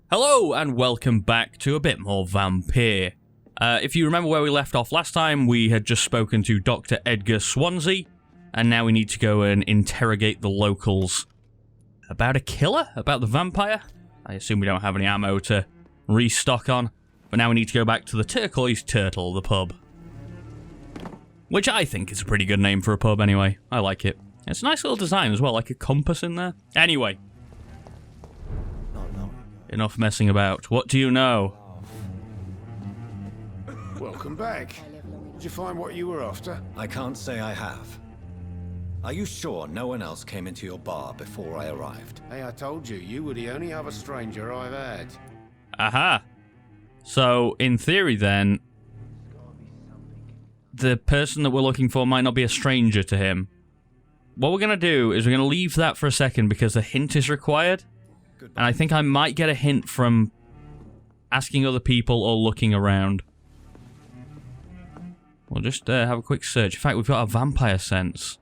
Hello and welcome back to a bit more Vampyr. If you remember where we left off last time, we had just spoken to Dr. Edgar Swansea, and now we need to go and interrogate the locals. About a killer? About the vampire? I assume we don't have any ammo to restock on, but now we need to go back to the Turquoise Turtle, the pub. Which I think is a pretty good name for a pub anyway. I like it. It's a nice little design as well, like a compass in there. Anyway. Enough messing about. What do you know? Welcome back. Did you find what you were after? I can't say I have. Are you sure no one else came into your bar before I arrived? Hey, I told you, you were the only other stranger I've had. Aha. So, in theory then, the person that we're looking for might not be a stranger to him. What we're going to do is we're going to leave that for a second because a hint is required. And I think I might get a hint from asking other people or looking around. We'll just have a quick search. In fact, we've got a vampire sense.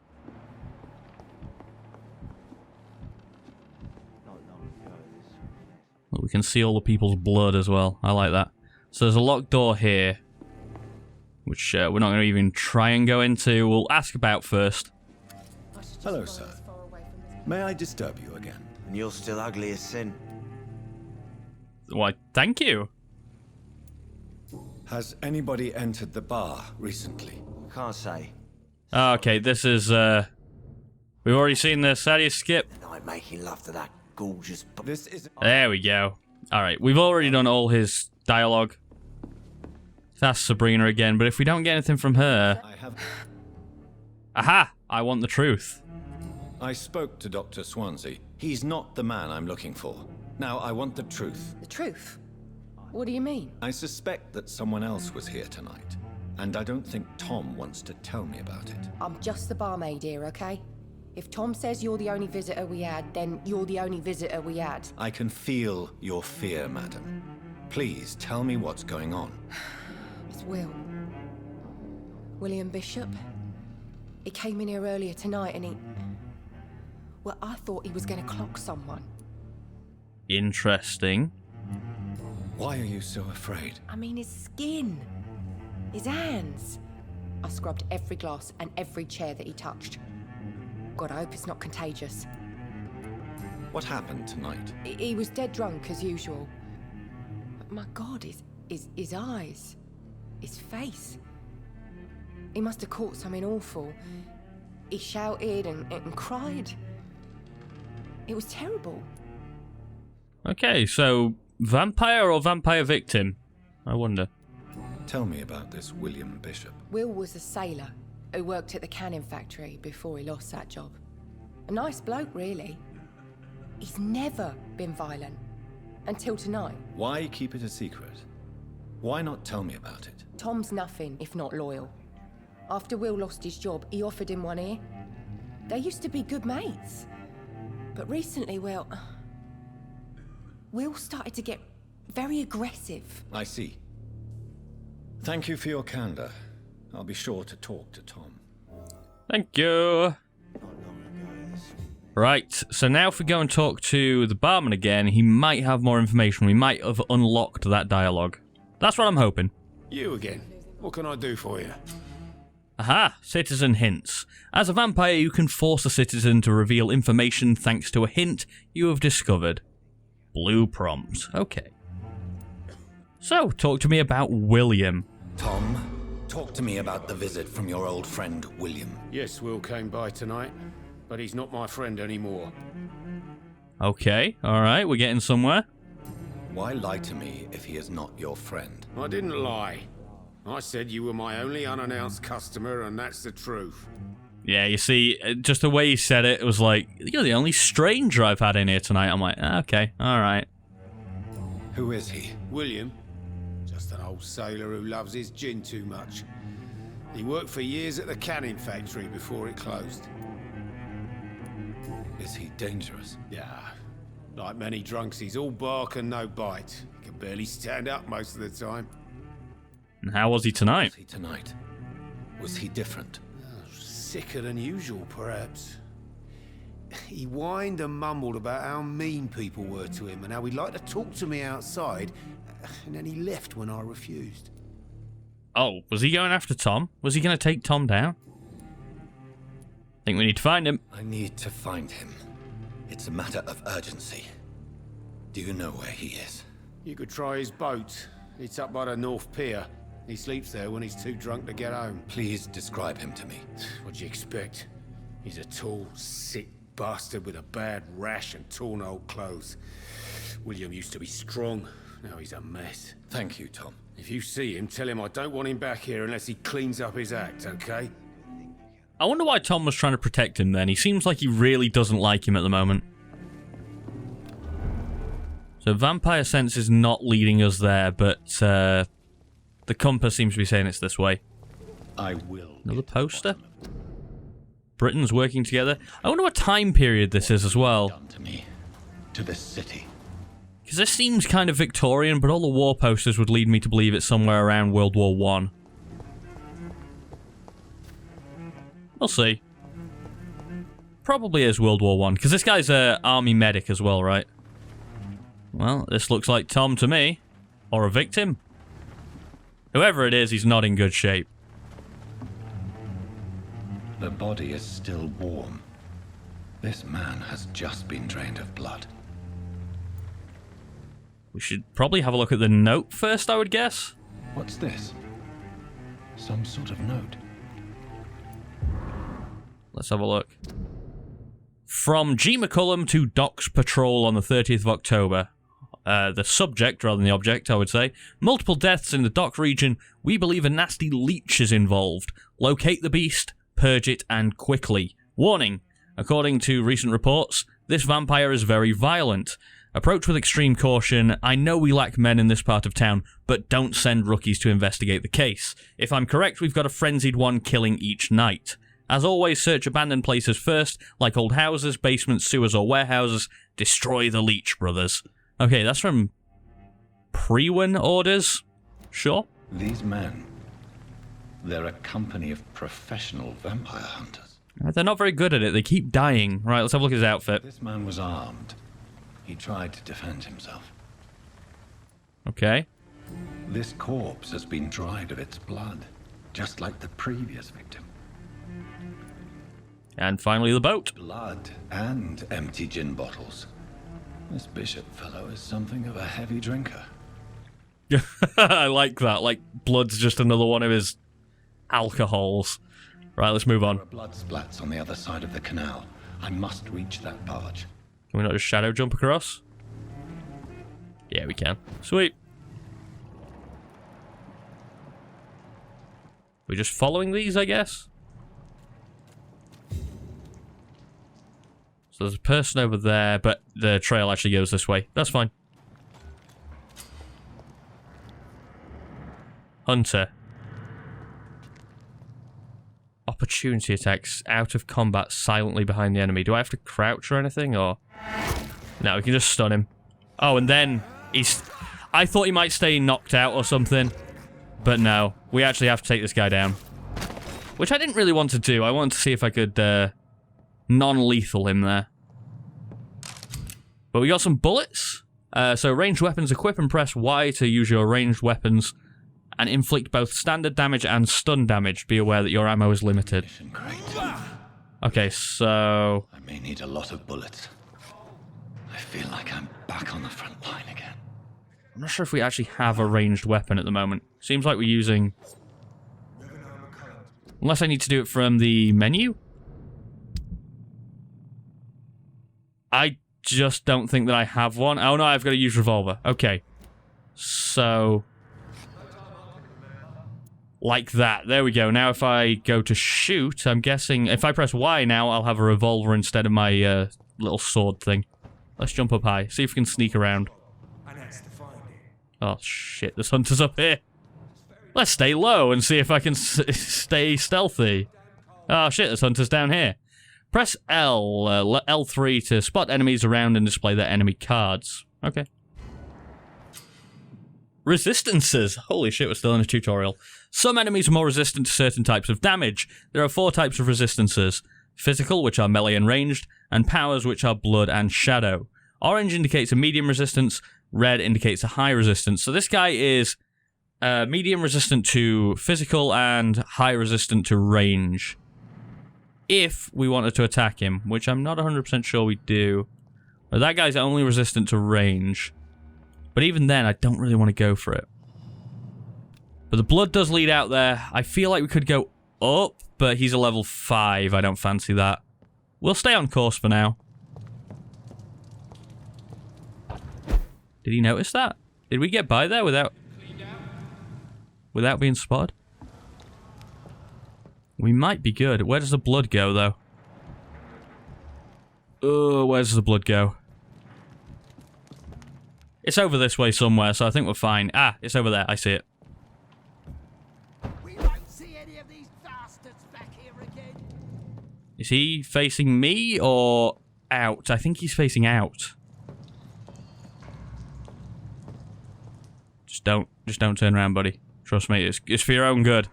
Well, we can see all the people's blood as well. I like that. So there's a locked door here, which we're not going to even try and go into. We'll ask about first. Hello, sir. May I disturb you again? And you're still ugly as sin. Why, thank you. Has anybody entered the bar recently? Can't say. Okay, this is, we've already seen this. How do you skip? The night making love to that gorgeous... This is... There we go. Alright, we've already done all his dialogue. That's Sabrina again, but if we don't get anything from her... I have... Aha! I want the truth. I spoke to Dr. Swansea. He's not the man I'm looking for. Now, I want the truth. The truth? What do you mean? I suspect that someone else was here tonight, and I don't think Tom wants to tell me about it. I'm just the barmaid here, okay? If Tom says you're the only visitor we had, then you're the only visitor we had. I can feel your fear, madam. Please tell me what's going on. It's Will. William Bishop. He came in here earlier tonight and he... Well, I thought he was going to clock someone. Interesting. Why are you so afraid? I mean, his skin. His hands. I scrubbed every glass and every chair that he touched. God, I hope it's not contagious. What happened tonight? He was dead drunk, as usual. But my God, his eyes. His face. He must have caught something awful. He shouted and cried. It was terrible. Okay, so vampire or vampire victim? I wonder. Tell me about this William Bishop. Will was a sailor who worked at the canning factory before he lost that job. A nice bloke, really. He's never been violent. Until tonight. Why keep it a secret? Why not tell me about it? Tom's nothing if not loyal. After Will lost his job, he offered him one ear. They used to be good mates. But recently, well... Will started to get very aggressive. I see. Thank you for your candor. I'll be sure to talk to Tom. Thank you. Right, so now if we go and talk to the barman again, he might have more information. We might have unlocked that dialogue. That's what I'm hoping. You again. What can I do for you? Aha, citizen hints. As a vampire, you can force a citizen to reveal information thanks to a hint you have discovered. Blue prompt. Okay. So, talk to me about William. Tom, talk to me about the visit from your old friend, William. Yes, Will came by tonight, but he's not my friend anymore. Okay, alright, we're getting somewhere. Why lie to me if he is not your friend? I didn't lie. I said you were my only unannounced customer, and that's the truth. Yeah, you see, just the way he said it, it was like, you're the only stranger I've had in here tonight. I'm like, okay, alright. Who is he? William. Just an old sailor who loves his gin too much. He worked for years at the canning factory before it closed. Is he dangerous? Yeah. Like many drunks, he's all bark and no bite. He can barely stand up most of the time. And how was he tonight? Was he tonight? Was he different? Sicker than usual, perhaps. He whined and mumbled about how mean people were to him and how he'd like to talk to me outside, and then he left when I refused. Oh, was he going after Tom? Was he going to take Tom down? Think we need to find him. I need to find him. It's a matter of urgency. Do you know where he is? You could try his boat. It's up by the North Pier. He sleeps there when he's too drunk to get home. Please describe him to me. What'd you expect? He's a tall, sick bastard with a bad rash and torn old clothes. William used to be strong. Now he's a mess. Thank you, Tom. If you see him, tell him I don't want him back here unless he cleans up his act, okay? I wonder why Tom was trying to protect him then. He seems like he really doesn't like him at the moment. So vampire sense is not leading us there, but the compass seems to be saying it's this way. I will. Another poster? Britain's working together. I wonder what time period this is as well. Done to me, to this city. Because this seems kind of Victorian, but all the war posters would lead me to believe it's somewhere around World War I. We'll see. Probably is World War I, because this guy's an army medic as well, right? Well, this looks like Tom to me. Or a victim. Whoever it is, he's not in good shape. The body is still warm. This man has just been drained of blood. We should probably have a look at the note first, I would guess. What's this? Some sort of note. Let's have a look. From G. McCullum to Doc's Patrol on the 30th of October. The subject, rather than the object, I would say. Multiple deaths in the Dock region. We believe a nasty leech is involved. Locate the beast, purge it, and quickly. Warning. According to recent reports, this vampire is very violent. Approach with extreme caution. I know we lack men in this part of town, but don't send rookies to investigate the case. If I'm correct, we've got a frenzied one killing each night. As always, search abandoned places first, like old houses, basements, sewers, or warehouses. Destroy the leech, brothers. Okay, that's from Prewen orders. Sure. These men, they're a company of professional vampire hunters. They're not very good at it. They keep dying. Right, let's have a look at his outfit. This man was armed. He tried to defend himself. Okay. This corpse has been dried of its blood, just like the previous victim. And finally the boat. Blood and empty gin bottles. This bishop fellow is something of a heavy drinker. I like that. Like, blood's just another one of his alcohols. Right, let's move on. There are blood splats on the other side of the canal. I must reach that barge. Can we not just shadow jump across? Yeah, we can. Sweet. We're just following these, I guess? So there's a person over there, but the trail actually goes this way. That's fine. Hunter. Opportunity attacks. Out of combat, silently behind the enemy. Do I have to crouch or anything, or...? No, we can just stun him. Oh, and then he's... I thought he might stay knocked out or something. But no. We actually have to take this guy down. Which I didn't really want to do. I wanted to see if I could, non-lethal him there. But we got some bullets. So ranged weapons, equip and press Y to use your ranged weapons and inflict both standard damage and stun damage. Be aware that your ammo is limited. Great. Okay, so... I may need a lot of bullets. I feel like I'm back on the front line again. I'm not sure if we actually have a ranged weapon at the moment. Seems like we're using... Unless I need to do it from the menu? I just don't think that I have one. Oh no, I've got to use revolver. Okay. So... Like that. There we go. Now if I go to shoot, I'm guessing... If I press Y now, I'll have a revolver instead of my little sword thing. Let's jump up high. See if we can sneak around. Oh shit, this hunter's up here. Let's stay low and see if I can stay stealthy. Oh shit, this hunter's down here. Press L, L3 to spot enemies around and display their enemy cards. Okay. Resistances. Holy shit, we're still in a tutorial. Some enemies are more resistant to certain types of damage. There are 4 types of resistances. Physical, which are melee and ranged. and powers which are blood and shadow. Orange indicates a medium resistance, red indicates a high resistance. So this guy is medium resistant to physical and high resistant to range. If we wanted to attack him, which I'm not 100% sure we do. But that guy's only resistant to range. But even then, I don't really want to go for it. But the blood does lead out there. I feel like we could go up, but he's a level 5. I don't fancy that. We'll stay on course for now. Did he notice that? Did we get by there without being spotted? We might be good. Where does the blood go, though? Where does the blood go? It's over this way somewhere, so I think we're fine. Ah, it's over there. I see it. We won't see any of these bastards back here again. Is he facing me or out? I think he's facing out. Just don't turn around, buddy. Trust me, it's for your own good.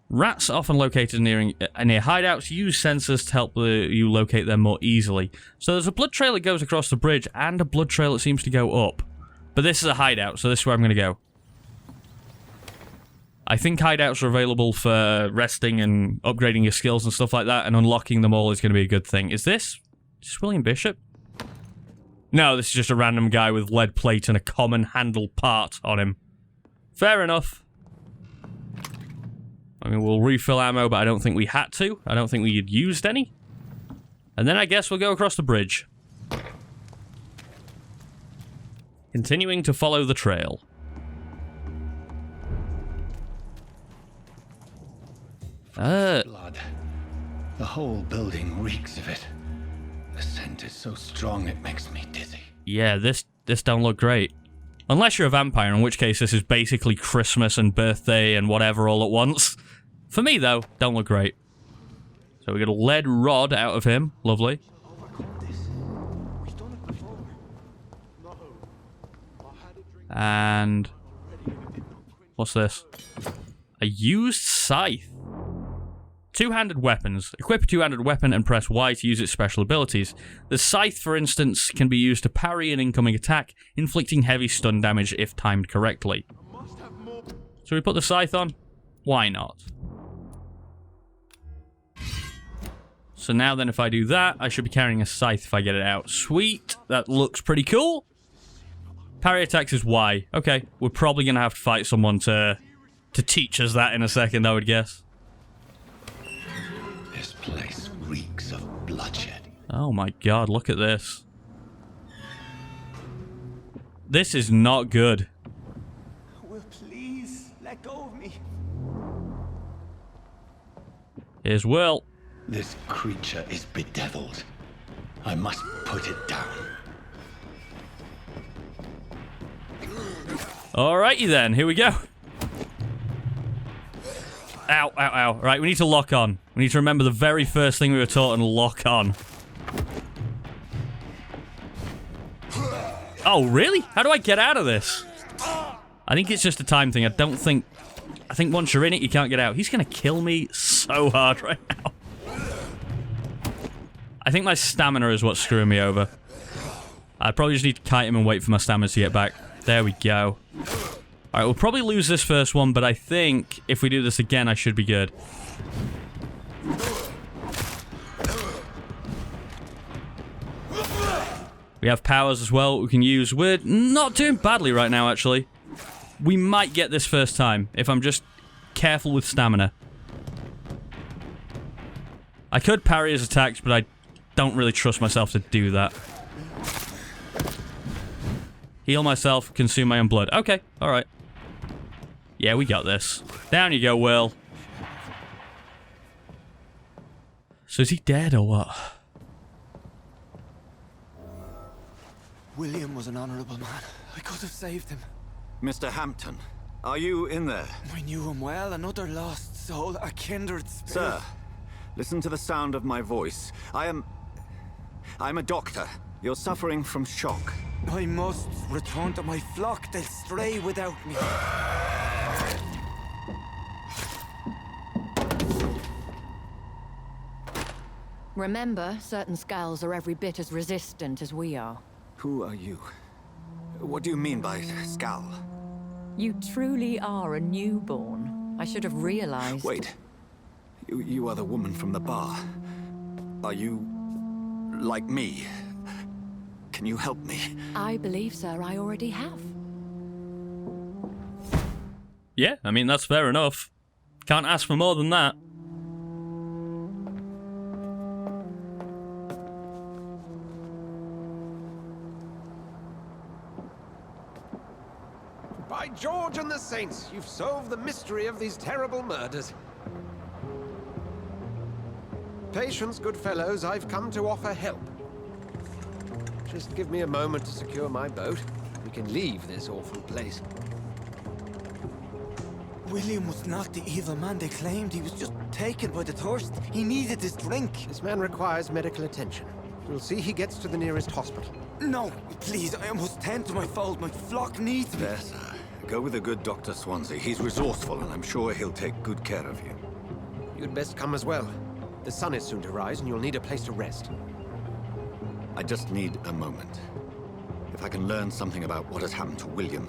Rats are often located near hideouts. Use sensors to help you locate them more easily. So there's a blood trail that goes across the bridge and a blood trail that seems to go up. But this is a hideout, so this is where I'm going to go. I think hideouts are available for resting and upgrading your skills and stuff like that, and unlocking them all is going to be a good thing. Is this William Bishop? No, this is just a random guy with lead plate and a common handle part on him. Fair enough. I mean, we'll refill ammo, but I don't think we had to. I don't think we had used any. And then I guess we'll go across the bridge. Continuing to follow the trail. Blood. The whole building reeks of it. The scent is so strong it makes me dizzy. Yeah, this don't look great. Unless you're a vampire, in which case this is basically Christmas and birthday and whatever all at once. For me, though, don't look great. So we get a lead rod out of him. Lovely. And what's this? A used scythe. Two-handed weapons. Equip a two-handed weapon and press Y to use its special abilities. The scythe, for instance, can be used to parry an incoming attack, inflicting heavy stun damage if timed correctly. So we put the scythe on? Why not? So now then, if I do that, I should be carrying a scythe if I get it out. Sweet. That looks pretty cool. Parry attacks is Y. Okay, we're probably going to have to fight someone to teach us that in a second, I would guess. This place reeks of bloodshed. Oh my god, look at this. This is not good. Will please let go of me. Here's Will. This creature is bedeviled. I must put it down. Alrighty then, here we go. Ow, ow, ow. Right, we need to lock on. We need to remember the very first thing we were taught and lock on. Oh, really? How do I get out of this? I think it's just a time thing. I think once you're in it, you can't get out. He's gonna kill me so hard right now. I think my stamina is what's screwing me over. I probably just need to kite him and wait for my stamina to get back. There we go. Alright, we'll probably lose this first one, but I think if we do this again, I should be good. We have powers as well we can use. We're not doing badly right now, actually. We might get this first time, if I'm just careful with stamina. I could parry his attacks, but I don't really trust myself to do that. Heal myself, consume my own blood. Okay, alright. Yeah, we got this. Down you go, Will. So is he dead or what? William was an honorable man. I could have saved him. Mr. Hampton, are you in there? I knew him well, another lost soul, a kindred spirit. Sir, listen to the sound of my voice. I'm a doctor. You're suffering from shock. I must return to my flock. They'll stray without me. Remember, certain skulls are every bit as resistant as we are. Who are you? What do you mean by Skal? You truly are a newborn. I should have realized. Wait. You are the woman from the bar. Are you... like me? Can you help me? I believe, sir, I already have. Yeah, I mean, that's fair enough. Can't ask for more than that. By George and the Saints, you've solved the mystery of these terrible murders. Patience, good fellows, I've come to offer help. Just give me a moment to secure my boat. We can leave this awful place. William was not the evil man they claimed. He was just taken by the thirst. He needed this drink. This man requires medical attention. We'll see he gets to the nearest hospital. No, please, I must tend to my fold. My flock needs me. There, sir. Go with the good Dr. Swansea. He's resourceful, and I'm sure he'll take good care of you. You'd best come as well. The sun is soon to rise, and you'll need a place to rest. I just need a moment. If I can learn something about what has happened to William,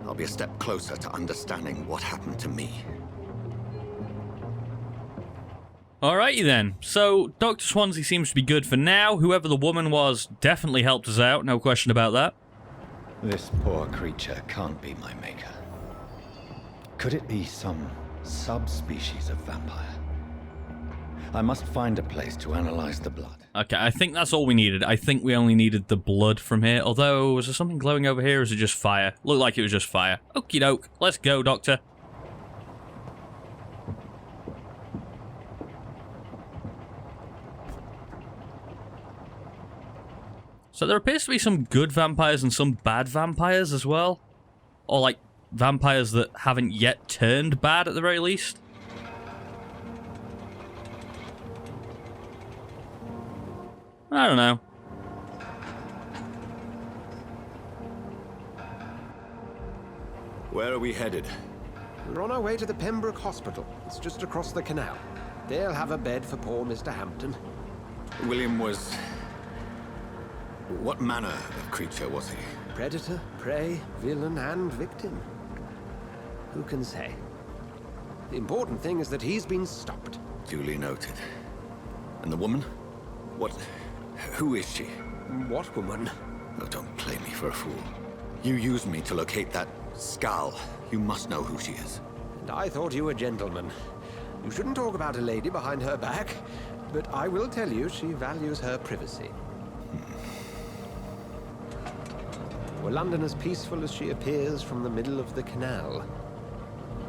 I'll be a step closer to understanding what happened to me. Alrighty then. So, Dr. Swansea seems to be good for now. Whoever the woman was definitely helped us out, no question about that. This poor creature can't be my maker. Could it be some subspecies of vampire? I must find a place to analyze the blood. Okay, I think that's all we needed. I think we only needed the blood from here. Although, was there something glowing over here, or is it just fire? Looked like it was just fire. Okie doke. Let's go, Doctor. So there appears to be some good vampires and some bad vampires as well. Or, like, vampires that haven't yet turned bad at the very least. I don't know. Where are we headed? We're on our way to the Pembroke Hospital. It's just across the canal. They'll have a bed for poor Mr. Hampton. William was... what manner of creature was he? Predator, prey, villain, and victim. Who can say? The important thing is that he's been stopped. Duly noted. And the woman? What... who is she? What woman? Oh, don't play me for a fool. You used me to locate that Skal. You must know who she is. And I thought you a gentleman. You shouldn't talk about a lady behind her back, but I will tell you she values her privacy. Were London as peaceful as she appears from the middle of the canal?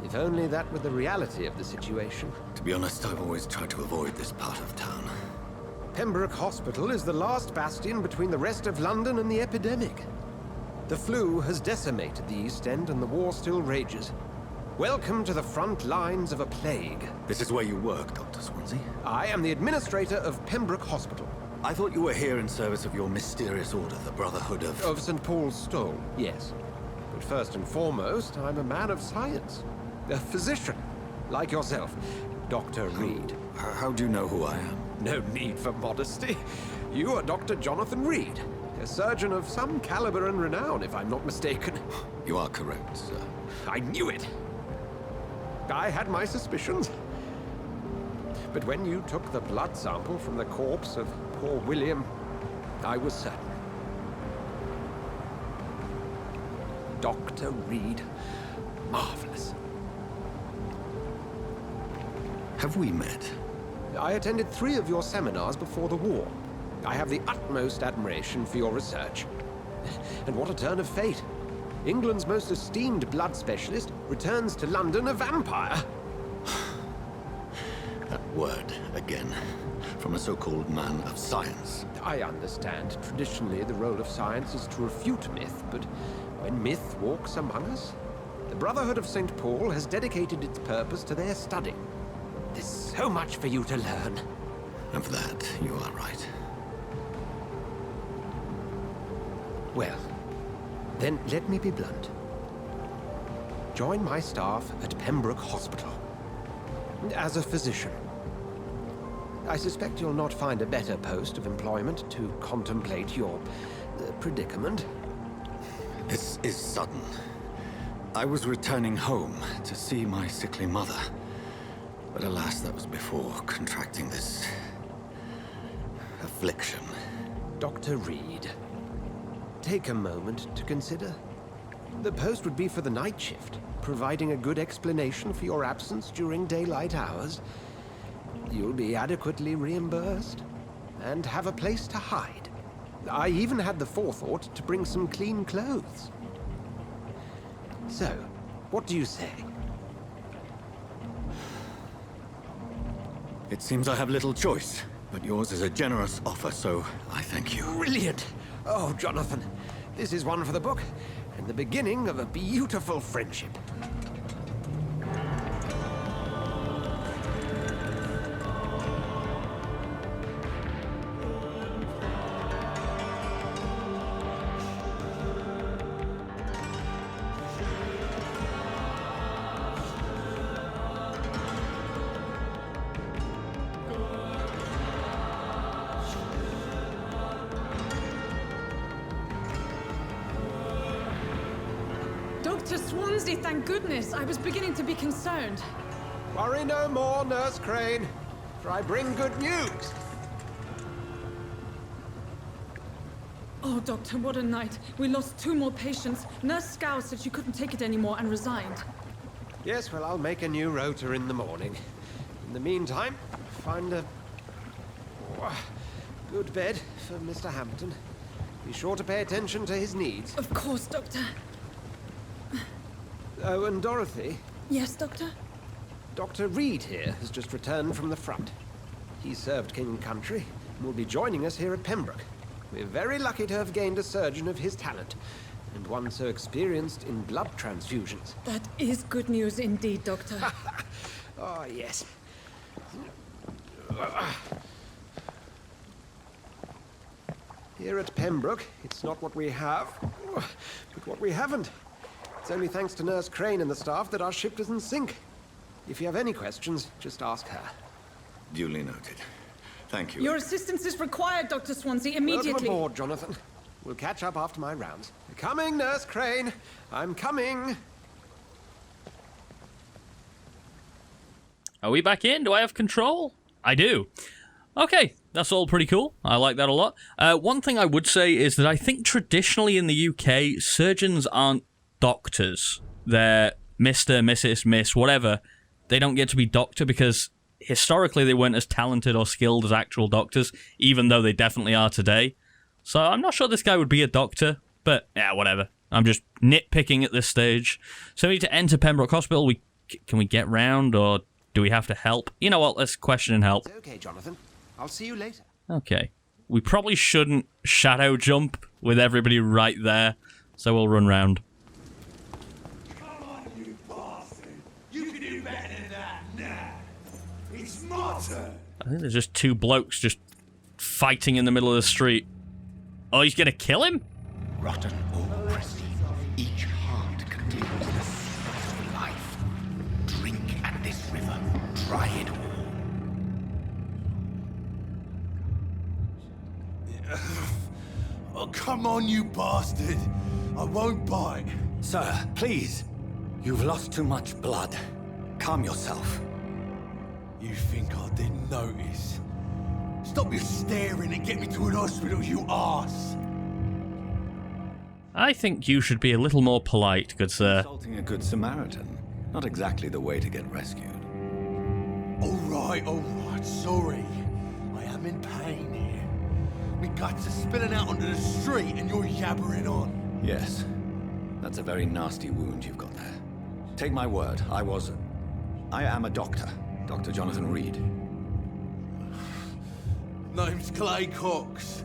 If only that were the reality of the situation. To be honest, I've always tried to avoid this part of town. Pembroke Hospital is the last bastion between the rest of London and the epidemic. The flu has decimated the East End and the war still rages. Welcome to the front lines of a plague. This is where you work, Dr. Swansea? I am the administrator of Pembroke Hospital. I thought you were here in service of your mysterious order, the Brotherhood of... Of St. Paul's Stole, yes. But first and foremost, I'm a man of science. A physician, like yourself, Dr. Reed. How do you know who I am? No need for modesty. You are Dr. Jonathan Reed, a surgeon of some caliber and renown, if I'm not mistaken. You are correct, sir. I knew it! I had my suspicions. But when you took the blood sample from the corpse of poor William, I was certain. Dr. Reed, marvelous. Have we met? I attended 3 of your seminars before the war. I have the utmost admiration for your research. And what a turn of fate. England's most esteemed blood specialist returns to London a vampire. That word, again. From a so-called man of science. I understand. Traditionally, the role of science is to refute myth, but when myth walks among us, the Brotherhood of St. Paul has dedicated its purpose to their study. There's so much for you to learn. Of that, you are right. Well, then let me be blunt. Join my staff at Pembroke Hospital. As a physician. I suspect you'll not find a better post of employment to contemplate your predicament. This is sudden. I was returning home to see my sickly mother. But alas, that was before contracting this affliction. Dr. Reed, take a moment to consider. The post would be for the night shift, providing a good explanation for your absence during daylight hours. You'll be adequately reimbursed and have a place to hide. I even had the forethought to bring some clean clothes. So, what do you say? It seems I have little choice, but yours is a generous offer, so I thank you. Brilliant! Oh, Jonathan, this is one for the book, and the beginning of a beautiful friendship. Dr. Swansea, thank goodness. I was beginning to be concerned. Worry no more, Nurse Crane, for I bring good news. Oh, Doctor, what a night. We lost 2 more patients. Nurse Scow said she couldn't take it anymore and resigned. Yes, well, I'll make a new rota in the morning. In the meantime, find a good bed for Mr. Hampton. Be sure to pay attention to his needs. Of course, Doctor. Oh, and Dorothy? Yes, Doctor? Dr. Reed here has just returned from the front. He served King and Country and will be joining us here at Pembroke. We're very lucky to have gained a surgeon of his talent, and one so experienced in blood transfusions. That is good news indeed, Doctor. Oh, yes. Here at Pembroke, it's not what we have, but what we haven't. It's only thanks to Nurse Crane and the staff that our ship doesn't sink. If you have any questions, just ask her. Duly noted. Thank you. Your assistance is required, Dr. Swansea, immediately. Welcome aboard, Jonathan. We'll catch up after my rounds. Coming, Nurse Crane. I'm coming. Are we back in? Do I have control? I do. Okay, that's all pretty cool. I like that a lot. One thing I would say is that I think traditionally in the UK, surgeons aren't doctors. They're Mr., Mrs., Miss, whatever. They don't get to be doctor because historically they weren't as talented or skilled as actual doctors, even though they definitely are today. So I'm not sure this guy would be a doctor, but yeah, whatever. I'm just nitpicking at this stage. So we need to enter Pembroke Hospital. Can we get round, or do we have to help? You know what, let's question and help. It's okay, Jonathan. I'll see you later. Okay. We probably shouldn't shadow jump with everybody right there, so we'll run round. Come on, you bastard! You can do better than that now. It's my turn. I think there's just 2 blokes just fighting in the middle of the street. Oh, he's gonna kill him? Rotten or pristine, each heart contains the secret of life. Drink at this river, try it all. Oh, come on, you bastard! I won't bite. Sir, please. You've lost too much blood. Calm yourself. You think I didn't notice? Stop your staring and get me to an hospital, you arse! I think you should be a little more polite, good sir. Insulting a good Samaritan. Not exactly the way to get rescued. Alright, sorry. I am in pain here. My guts are spilling out onto the street and you're yabbering on. Yes. That's a very nasty wound you've got there. Take my word, I am a doctor. Dr. Jonathan Reed. Name's Clay Cox.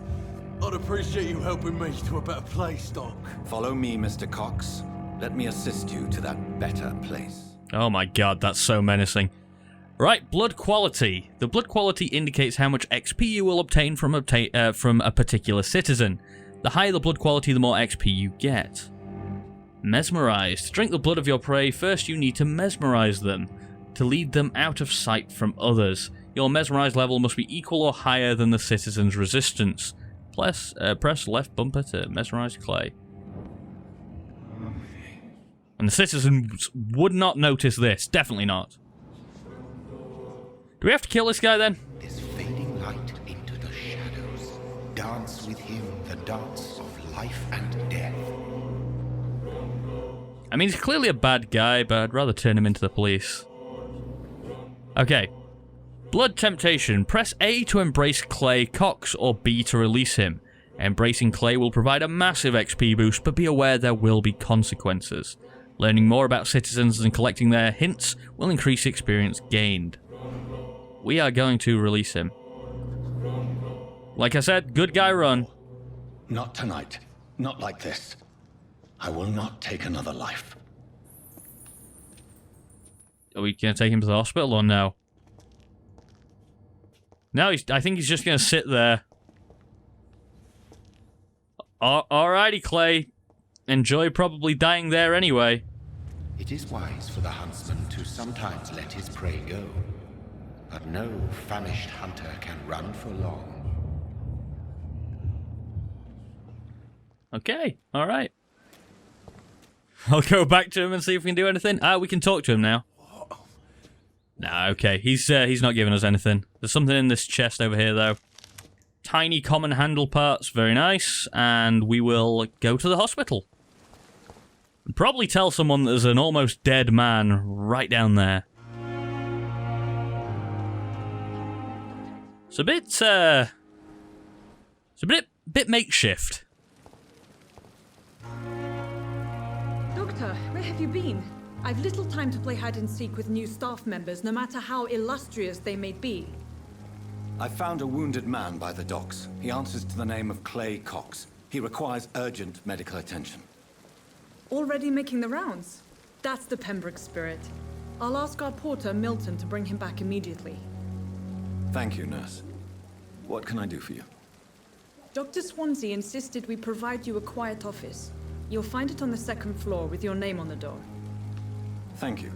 I'd appreciate you helping me to a better place, Doc. Follow me, Mr. Cox. Let me assist you to that better place. Oh my god, that's so menacing. Right, blood quality. The blood quality indicates how much XP you will obtain from a particular citizen. The higher the blood quality, the more XP you get. Mesmerized. To drink the blood of your prey, first you need to mesmerize them, to lead them out of sight from others. Your mesmerized level must be equal or higher than the citizen's resistance. Press left bumper to mesmerize Clay. And the citizens would not notice this. Definitely not. Do we have to kill this guy then? This fading light into the shadows. Dance with him the dance of life and death. I mean, he's clearly a bad guy, but I'd rather turn him into the police. Okay. Blood Temptation. Press A to embrace Clay Cox or B to release him. Embracing Clay will provide a massive XP boost, but be aware there will be consequences. Learning more about citizens and collecting their hints will increase experience gained. We are going to release him. Like I said, good guy run. Not tonight. Not like this. I will not take another life. Are we going to take him to the hospital or no? No, I think he's just going to sit there. Alrighty, Clay. Enjoy probably dying there anyway. It is wise for the huntsman to sometimes let his prey go. But no famished hunter can run for long. Okay, alright. I'll go back to him and see if we can do anything. We can talk to him now. Nah, okay. He's not giving us anything. There's something in this chest over here, though. Tiny common handle parts. Very nice. And we will go to the hospital. And probably tell someone there's an almost dead man right down there. It's a bit makeshift. Doctor, where have you been? I've little time to play hide and seek with new staff members, no matter how illustrious they may be. I found a wounded man by the docks. He answers to the name of Clay Cox. He requires urgent medical attention. Already making the rounds? That's the Pembroke spirit. I'll ask our porter, Milton, to bring him back immediately. Thank you, nurse. What can I do for you? Dr. Swansea insisted we provide you a quiet office. You'll find it on the second floor with your name on the door. Thank you.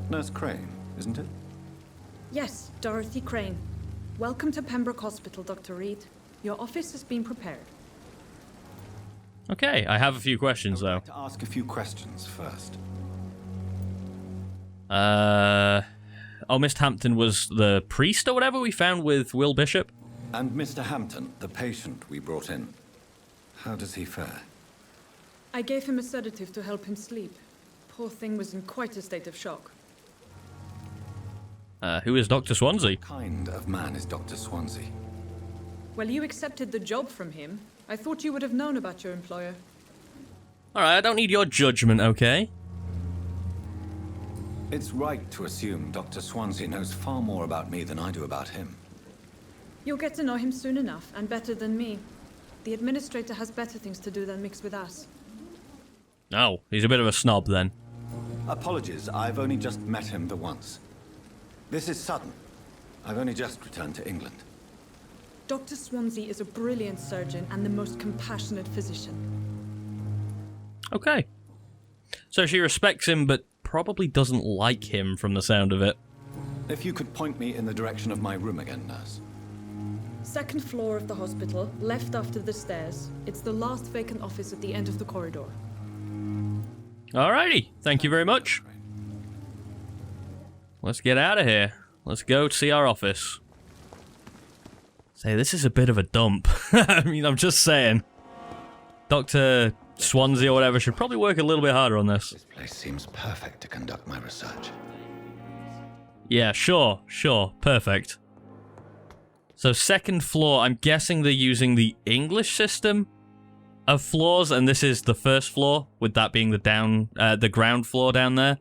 Nurse Crane, isn't it? Yes, Dorothy Crane. Welcome to Pembroke Hospital, Dr. Reed. Your office has been prepared. Okay, I have a few questions, though. I'd like to ask a few questions first. Mr. Hampton was the priest or whatever we found with Will Bishop? And Mr. Hampton, the patient we brought in. How does he fare? I gave him a sedative to help him sleep. Poor thing was in quite a state of shock. Who is Dr. Swansea? What kind of man is Dr. Swansea? Well, you accepted the job from him. I thought you would have known about your employer. Alright, I don't need your judgment, okay? It's right to assume Dr. Swansea knows far more about me than I do about him. You'll get to know him soon enough, and better than me. The administrator has better things to do than mix with us. Oh, he's a bit of a snob then. Apologies, I've only just met him the once. This is sudden. I've only just returned to England. Dr. Swansea is a brilliant surgeon and the most compassionate physician. Okay. So she respects him, but probably doesn't like him from the sound of it. If you could point me in the direction of my room again, nurse. Second floor of the hospital, left after the stairs. It's the last vacant office at the end of the corridor. Alrighty, thank you very much. Let's get out of here. Let's go see our office. Say, this is a bit of a dump. I mean, I'm just saying. Dr. Swansea or whatever should probably work a little bit harder on this. This place seems perfect to conduct my research. Yeah, sure, perfect. So second floor, I'm guessing they're using the English system of floors, and this is the first floor, with that being the ground floor down there.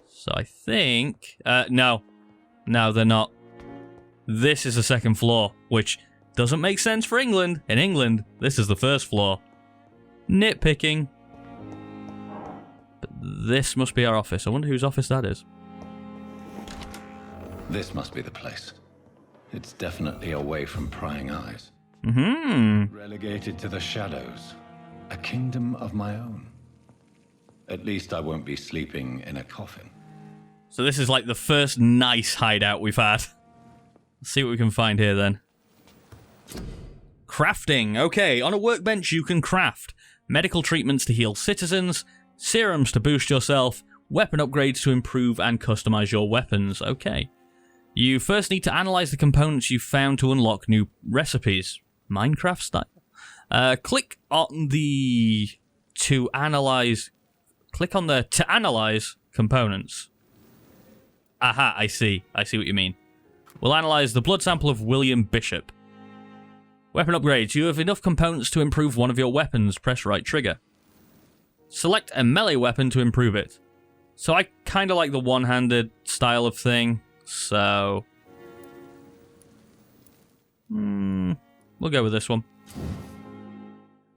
So I think, no, they're not. This is the second floor, which doesn't make sense for England. In England, this is the first floor. Nitpicking. But this must be our office. I wonder whose office that is. This must be the place. It's definitely away from prying eyes. Mm-hmm. Relegated to the shadows. A kingdom of my own. At least I won't be sleeping in a coffin. So this is like the first nice hideout we've had. Let's see what we can find here then. Crafting. Okay, on a workbench you can craft medical treatments to heal citizens, serums to boost yourself, weapon upgrades to improve and customize your weapons. Okay. You first need to analyze the components you found to unlock new recipes. Minecraft style. Click on the to analyze components. Aha, I see what you mean. We'll analyze the blood sample of William Bishop. Weapon upgrades. You have enough components to improve one of your weapons. Press right trigger. Select a melee weapon to improve it. So I kind of like the one-handed style of thing. So we'll go with this one.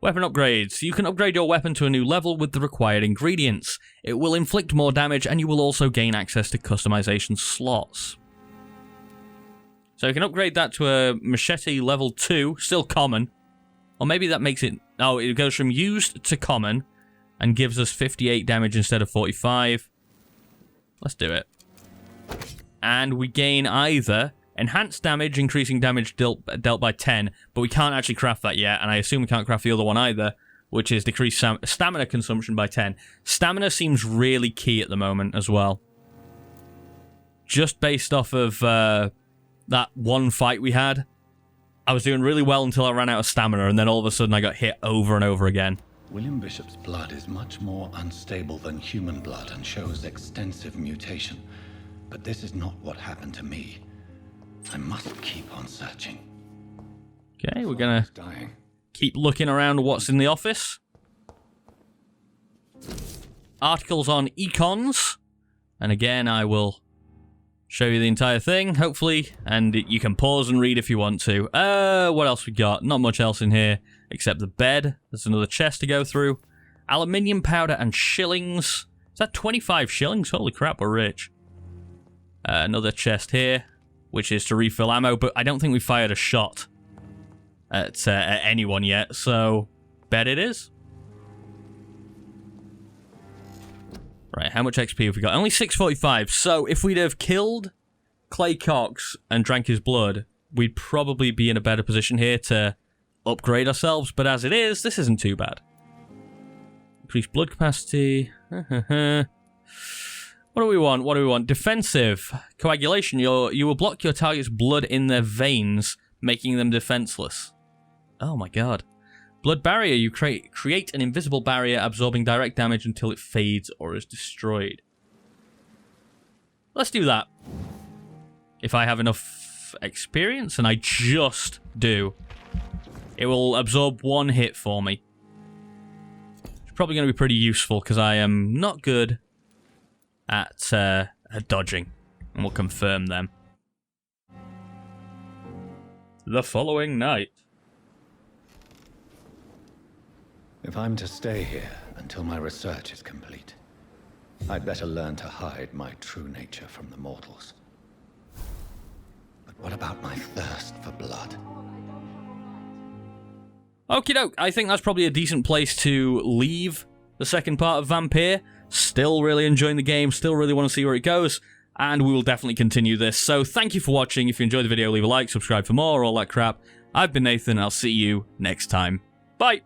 Weapon upgrades. You can upgrade your weapon to a new level with the required ingredients. It will inflict more damage and you will also gain access to customization slots. So you can upgrade that to a machete level 2, still common. Or maybe that makes it... Oh, it goes from used to common and gives us 58 damage instead of 45. Let's do it. And we gain either enhanced damage, increasing damage dealt by 10, but we can't actually craft that yet, and I assume we can't craft the other one either, which is decreased stamina consumption by 10. Stamina seems really key at the moment as well. Just based off of that one fight we had, I was doing really well until I ran out of stamina, and then all of a sudden I got hit over and over again. William Bishop's blood is much more unstable than human blood and shows extensive mutation. But this is not what happened to me. I must keep on searching. Okay, we're gonna keep looking around what's in the office. Articles on econs. And again, I will show you the entire thing, hopefully. And you can pause and read if you want to. What else we got? Not much else in here except the bed. There's another chest to go through. Aluminium powder and shillings. Is that 25 shillings? Holy crap, we're rich. Another chest here, which is to refill ammo, but I don't think we fired a shot at anyone yet, so bet it is. Right, how much XP have we got? Only 645, so if we'd have killed Clay Cox and drank his blood, we'd probably be in a better position here to upgrade ourselves, but as it is, this isn't too bad. Increased blood capacity. What do we want? What do we want? Defensive. Coagulation. You will block your target's blood in their veins, making them defenseless. Oh my god. Blood barrier. You create an invisible barrier, absorbing direct damage until it fades or is destroyed. Let's do that. If I have enough experience, and I just do, it will absorb one hit for me. It's probably going to be pretty useful because I am not good at dodging, and we'll confirm them. The following night. If I'm to stay here until my research is complete, I'd better learn to hide my true nature from the mortals. But what about my thirst for blood? Okie doke, I think that's probably a decent place to leave the second part of Vampyr. Still really enjoying the game, still really want to see where it goes, and we will definitely continue this. So thank you for watching. If you enjoyed the video, leave a like, subscribe for more, all that crap. I've been Nathan, and I'll see you next time. Bye!